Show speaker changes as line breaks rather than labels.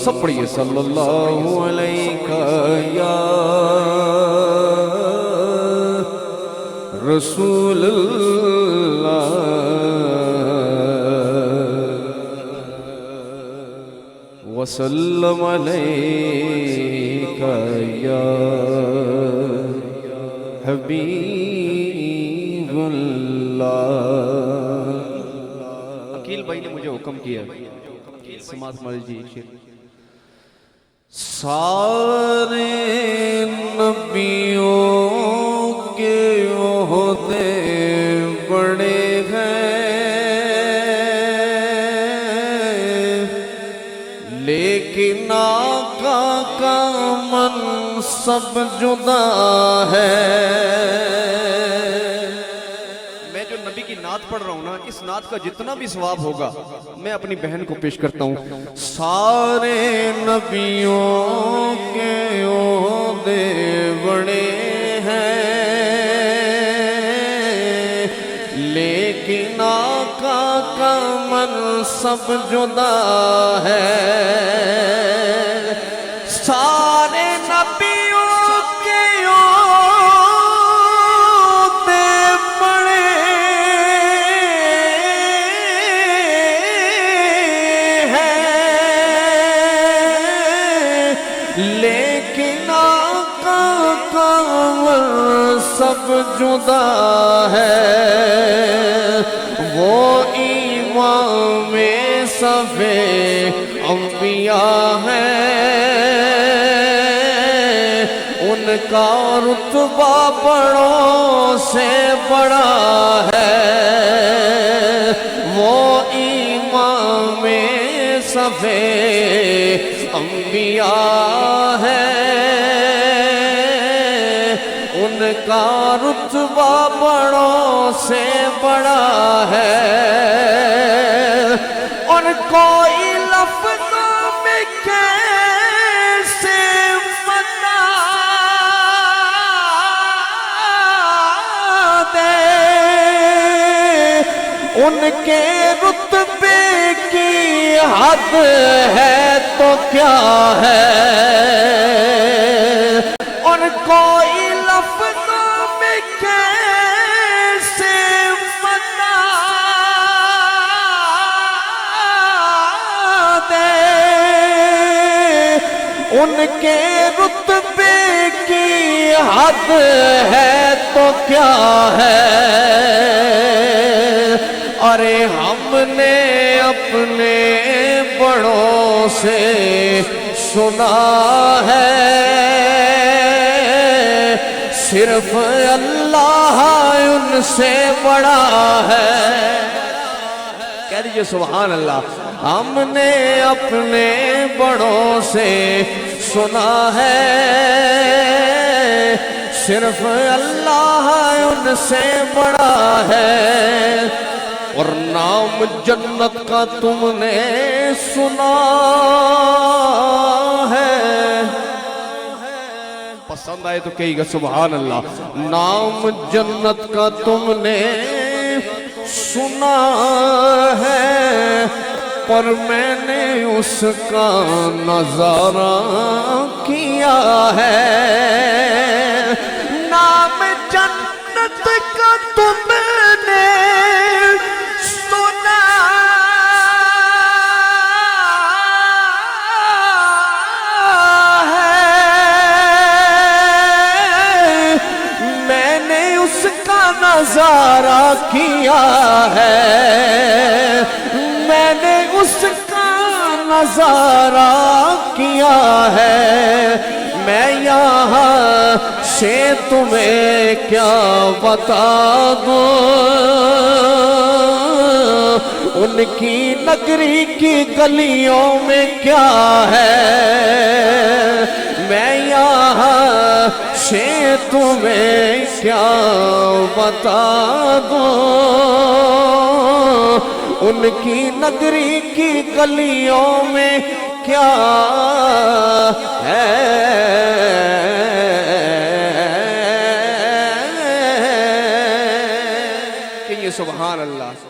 سب پڑھیے صلی اللہ علیہ یا رسول اللہ وسلم علیہ یا حبیب اللہ۔ عقیل بھائی نے مجھے حکم کیا، سماعت مالی جی، سارے نبیوں کے عہدے بڑے ہیں، لیکن آقا کا منصب جدا ہے۔ پڑھ رہا ہوں نا، اس نعت کا جتنا بھی ثواب ہوگا میں اپنی بہن کو پیش کرتا ہوں۔ سارے نبیوں کے عہدے بڑے ہیں، لیکن آقا کا منصب جدا ہے۔ سارے نبیوں کے لیکن آقا کا منصب جدا ہے۔ وہ امام صف انبیاء ہے، ان کا رتبہ بڑوں سے بڑا ہے۔ وہ امام صف انبیاء ہے، ان کا رتبہ بڑوں سے بڑا ہے۔ اور کوئی لفظ میں کیسے بتا دے، ان کے رتبے کی حد ہے تو کیا ہے۔ اور کوئی لفظ میں کیسے بتا دے، ان کے رتبے کی حد ہے تو کیا ہے۔ ارے ہم نے اپنے بڑوں سے سنا ہے، صرف اللہ ان سے بڑا ہے۔ کہہ دیجئے سبحان اللہ۔ ہم نے اپنے بڑوں سے سنا ہے، صرف اللہ ان سے بڑا ہے۔ اور نام جنت کا تم نے سنا ہے، پسند آئے تو کہیے گا سبحان اللہ۔ نام جنت کا تم نے سنا ہے، پر میں نے اس کا نظارہ کیا ہے۔ نام جنت کا تم نے سنا ہے، میں نے اس کا نظارہ کیا ہے، میں نے اس کا نظارہ کیا ہے۔ میں یہاں سے تمہیں کیا بتا دوں، ان کی نگری کی گلیوں میں کیا ہے۔ میں یہاں سے تمہیں کیا بتا دوں، ان کی نگری کی گلیوں میں کیا ہے۔ کہ یہ سبحان اللہ۔